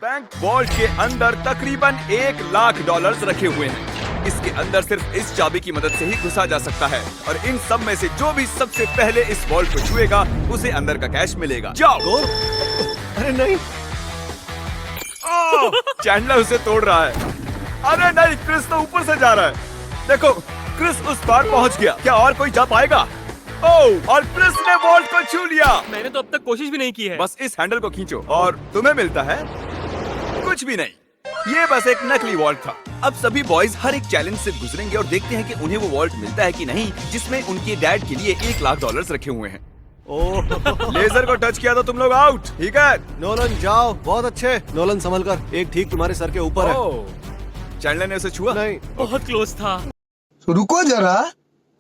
Bank vault के अंदर तकरीबन $1,00,000 रखे हुए हैं। इसके अंदर सिर्फ इस चाबी की मदद से ही घुसा जा सकता है और इन सब में से जो भी सबसे पहले इस वॉल्ट को छुएगा उसे अंदर का कैश मिलेगा। जाओ। अरे नहीं, चैंडलर उसे तोड़ रहा है। अरे नहीं, क्रिस तो ऊपर से जा रहा है। देखो, क्रिस उस पार पहुंच गया। क्या और कोई जा पाएगा? ओह, और क्रिस ने वॉल्ट को छू लिया। मैंने तो अब तक कोशिश भी नहीं की है। बस इस हैंडल को खींचो और तुम्हें मिलता है कुछ भी नहीं। ये बस एक नकली वॉल्ट था। अब सभी बॉयज हर एक चैलेंज से गुजरेंगे और देखते हैं कि उन्हें वो वॉल्ट मिलता है कि नहीं जिसमें उनके डैड के लिए $1,00,000 रखे हुए हैं। लेजर को टच किया तो तुम लोग आउट। ठीक है, नोलन जाओ। बहुत अच्छे। नोलन संभल कर, एक ठीक तुम्हारे सर के ऊपर है। चैंडलर ने उसे छुआ। नहीं, बहुत क्लोज था। रुको जरा,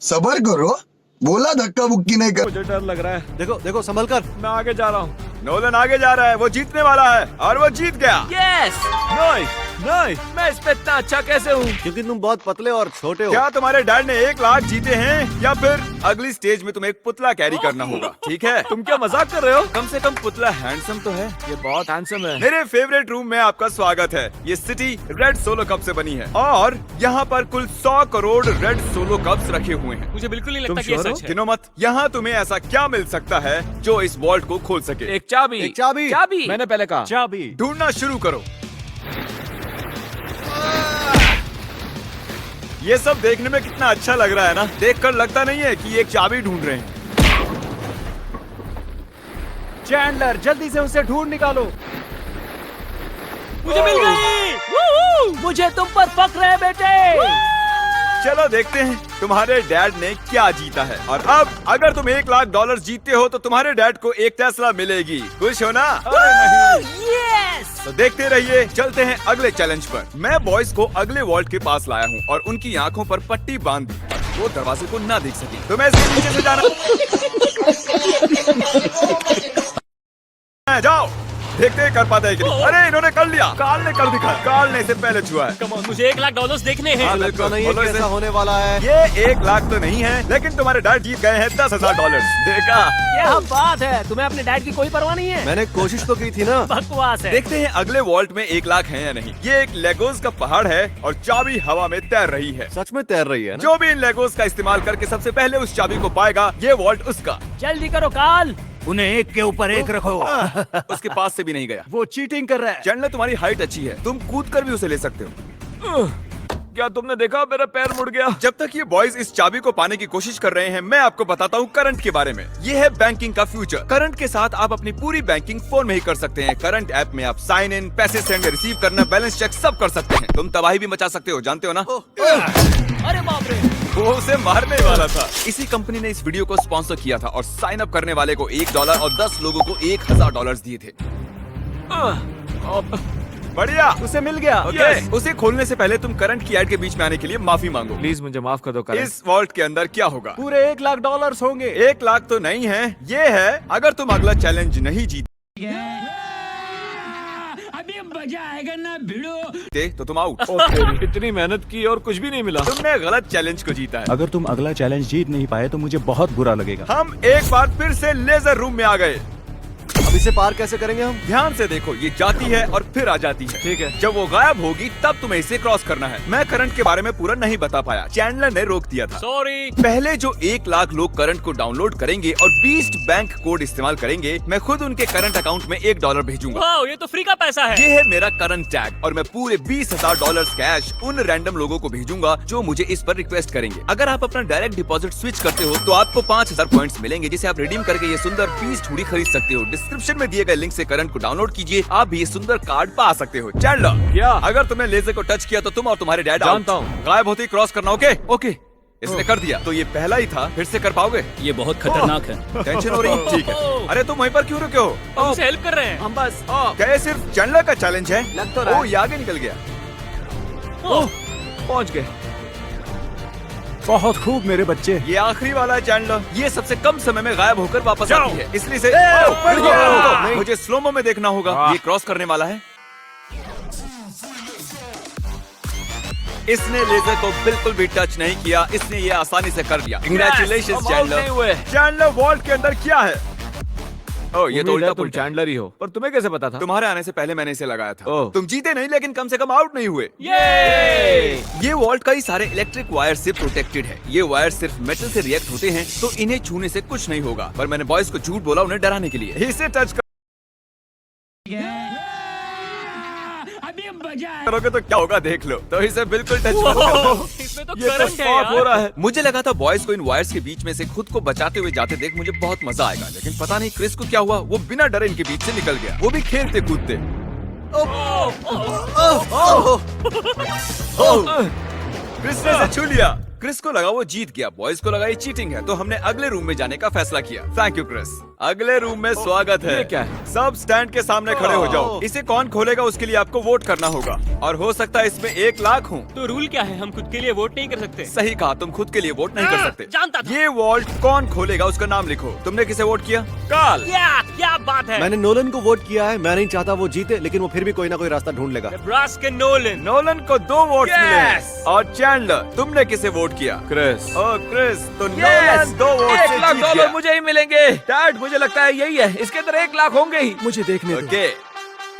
सबर करो। बोला धक्का बुक्की नहीं कर। मुझे डर लग रहा है। देखो देखो, संभल कर। मैं आगे जा रहा हूँ। नोलन आगे जा रहा है, वो जीतने वाला है और वो जीत गया। यस। नहीं नहीं, मैं इस पे इतना अच्छा कैसे हूँ? क्योंकि तुम बहुत पतले और छोटे हो। क्या तुम्हारे डैड ने $1,00,000 जीते हैं या फिर अगली स्टेज में तुम्हें एक पुतला कैरी करना होगा? ठीक है, तुम क्या मजाक कर रहे हो? कम से कम पुतला हैंडसम तो है। ये बहुत हैंडसम है। मेरे फेवरेट रूम में आपका स्वागत है। ये सिटी रेड सोलो कप से बनी है और यहाँ पर कुल 100 करोड़ रेड सोलो कप्स रखे हुए हैं। मुझे बिल्कुल नहीं तुम लगता कि ये sure हो? सच है। गिनो मत। यहाँ तुम्हें ऐसा क्या मिल सकता है जो इस वॉल्ट को खोल सके? एक चाबी। एक चाबी। चाबी। मैंने पहले कहा। चाबी। ढूंढना शुरू करो। ये सब देखने में कितना अच्छा लग रहा है ना? देखकर लगता नहीं है कि एक चाबी ढूंढ रहे हैं। चैंडलर, जल्दी से उसे ढूंढ निकालो। मुझे मिल गई। मुझे तुम पर फक्र है बेटे। चलो देखते हैं तुम्हारे डैड ने क्या जीता है। और अब अगर तुम $1,00,000 जीतते हो तो तुम्हारे डैड को एक टेस्ला मिलेगी। खुश हो ना? यस। तो देखते रहिए। चलते हैं अगले चैलेंज पर। मैं बॉयज को अगले वॉल्ट के पास लाया हूँ और उनकी आंखों पर पट्टी बांध दी। वो दरवाजे को ना देख सके। तुम्हें इसके नीचे से जाना। जाओ, देखते हैं कर पाते हैं कि नहीं। अरे इन्होंने कर लिया। कार्ल ने कर दिखाया। कार्ल ने इसे पहले छुआ है। कम ऑन, मुझे $1,00,000 देखने हैं। लगता नहीं है बोलो कि इसे। ऐसा होने वाला है। ये $1,00,000 तो नहीं है, लेकिन तुम्हारे डैड जीत गए हैं $10,000। देखा? क्या बात है, तुम्हें अपने डैड की कोई परवाह नहीं है? मैंने कोशिश तो की थी ना। बकवास है। देखते हैं अगले वॉल्ट में $1,00,000 है या नहीं। ये एक लेगोस का पहाड़ है और चाबी हवा में तैर रही है। सच में तैर रही है ना? जो भी इन लेगोस का इस्तेमाल करके सबसे पहले उस चाबी को पाएगा, ये वॉल्ट उसका। जल्दी करो कार्ल। उन्हें एक के ऊपर एक रखो। उसके पास से भी नहीं गया। वो चीटिंग कर रहा है। चैंडलर, तुम्हारी हाइट अच्छी है, तुम कूद कर भी उसे ले सकते हो। क्या तुमने देखा? मेरा पैर मुड़ गया। जब तक ये बॉयज इस चाबी को पाने की कोशिश कर रहे हैं, मैं आपको बताता हूँ करंट के बारे में। ये है बैंकिंग का फ्यूचर। करंट के साथ आप अपनी पूरी बैंकिंग फोन में ही कर सकते हैं। करंट ऐप में आप साइन इन, पैसे सेंड रिसीव करना, बैलेंस चेक सब कर सकते हैं। तुम तबाही भी मचा सकते हो, जानते हो ना? अरे बाप रे। वो उसे मारने वाला था। इसी कंपनी ने इस वीडियो को स्पॉन्सर किया था और साइन अप करने वाले को $1 और 10 लोगों को $1,000 दिए थे। बढ़िया, उसे मिल गया। ओके। उसे खोलने से पहले तुम करंट की ऐड के बीच में आने के लिए माफी मांगो। प्लीज मुझे माफ कर दो। करण। इस वॉल्ट के अंदर क्या होगा? पूरे $1,00,000 होंगे। $1,00,000 तो नहीं है, ये है अगर तुम अगला चैलेंज नहीं जीते तो तुम आउट। इतनी मेहनत की और कुछ भी नहीं मिला। तुमने गलत चैलेंज को जीता है। अगर तुम अगला चैलेंज जीत नहीं पाए तो मुझे बहुत बुरा लगेगा। हम एक बार फिर से लेजर रूम में आ गए। अब इसे पार कैसे करेंगे हम? ध्यान से देखो, ये जाती है और फिर आ जाती है। ठीक है। जब वो गायब होगी तब तुम्हें इसे क्रॉस करना है। मैं करंट के बारे में पूरा नहीं बता पाया, चैंडलर ने रोक दिया था। सॉरी। पहले जो $1,00,000 लोग करंट को डाउनलोड करेंगे और 20 बैंक कोड इस्तेमाल करेंगे, मैं खुद उनके करंट अकाउंट में $1 भेजूंगा। वाह, ये तो फ्री का पैसा है। ये है मेरा करंट टैग और मैं पूरे $20,000 कैश उन रैंडम लोगों को भेजूंगा जो मुझे इस पर रिक्वेस्ट करेंगे। अगर आप अपना डायरेक्ट डिपॉजिट स्विच करते हो तो आपको 5,000 पॉइंट्स मिलेंगे, जिसे आप रिडीम करके ये सुंदर पीस हुडी खरीद सकते हो। डिस्क्रिप्शन में दिए गए लिंक से करंट को डाउनलोड कीजिए, आप भी ये सुंदर कार्ड पा सकते हो। चैंडलर, क्या? अगर तुमने लेजर को टच किया तो तुम और तुम्हारे डैड जानता आउट। हूँ। गायब होते ही क्रॉस करना। ओके ओके, इसने कर दिया। तो ये पहला ही था, फिर से कर पाओगे? ये बहुत खतरनाक है। टेंशन हो रही है? ठीक है। अरे तुम वहीं पर क्यों रुके हो? हम उसे हेल्प कर रहे हैं। हम बस क्या ये सिर्फ चैंडलर का चैलेंज है? लग तो रहा है। ओ, ये आगे निकल गया। पहुंच गए। बहुत खूब मेरे बच्चे। ये आखिरी वाला है चैंडलर। ये सबसे कम समय में गायब होकर वापस आती है, इसलिए से बढ़ गया। नहीं, मुझे स्लोमो में देखना होगा। ये क्रॉस करने वाला है। इसने लेजर को बिल्कुल भी टच नहीं किया, इसने ये आसानी से कर लिया। कंग्रेचुलेशंस हम out नहीं हुए। चैंडलर। चैंडलर वॉल्ट के अंदर क्या है? ओह, ये तो उम्मीद उल्टा है तुम पुल्टा। चैंडलर ही हो, पर तुम्हें कैसे पता था? तुम्हारे आने से पहले मैंने इसे लगाया था। ओह। तुम जीते नहीं, लेकिन कम से कम आउट नहीं हुए। ये वॉल्ट कई सारे इलेक्ट्रिक वायर से प्रोटेक्टेड है। ये वायर सिर्फ मेटल से रिएक्ट होते हैं, तो इन्हें छूने से कुछ नहीं होगा। पर मैंने बॉयज को झूठ बोला उन्हें डराने के लिए। इसे टच करोगे तो क्या होगा देख लो। तो इसे बिल्कुल टच मत करो। इसमें तो ये तो करंट है साफ हो यार। रहा है। मुझे लगा था बॉयज को इन वायर्स के बीच में से खुद को बचाते हुए जाते देख मुझे बहुत मजा आएगा, लेकिन पता नहीं क्रिस को क्या हुआ। वो बिना डरे इनके बीच से निकल गया, वो भी खेलते कूदते। क्रिस ने इसे छू लिया। क्रिस को लगा वो जीत गया, बॉयज को लगा ये चीटिंग है, तो हमने अगले रूम में जाने का फैसला किया। Thank you Chris. अगले रूम में स्वागत है। ये क्या है? सब स्टैंड के सामने खड़े हो जाओ। इसे कौन खोलेगा उसके लिए आपको वोट करना होगा, और हो सकता है इसमें 1 लाख हो। तो रूल क्या है? हम खुद के लिए वोट नहीं कर सकते? सही कहा, तुम खुद के लिए वोट नहीं कर सकते। जानता था। ये वॉल्ट कौन खोलेगा उसका नाम लिखो। तुमने किसे वोट किया? काल। क्या बात है? मैंने नोलन को वोट किया है। मैं नहीं चाहता वो जीते, लेकिन वो फिर भी कोई ना कोई रास्ता ढूंढ लेगा। Nebraska Nolan. नोलन को 2 वोट मिले हैं। Yes! और चैंडलर, तुमने किसे वोट किया? क्रिस। ओह क्रिस, तो नोलन 2 वोट से जीत गया। मुझे ही मिलेंगे। डैड, मुझे लगता है यही है, इसके अंदर 1 लाख होंगे ही। मुझे देखने दो। ओके,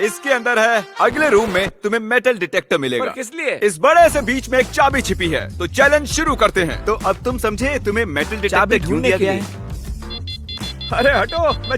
इसके अंदर है। अगले रूम में तुम्हें मेटल डिटेक्टर मिलेगा। पर किस लिए? इस बड़े से बीच में एक चाबी छिपी है, तो चैलेंज शुरू करते हैं। तो अब तुम समझे तुम्हें मेटल डिटेक्टर चाबी क्यों ढूंढने दिया क्या गया? है? अरे हटो, मैं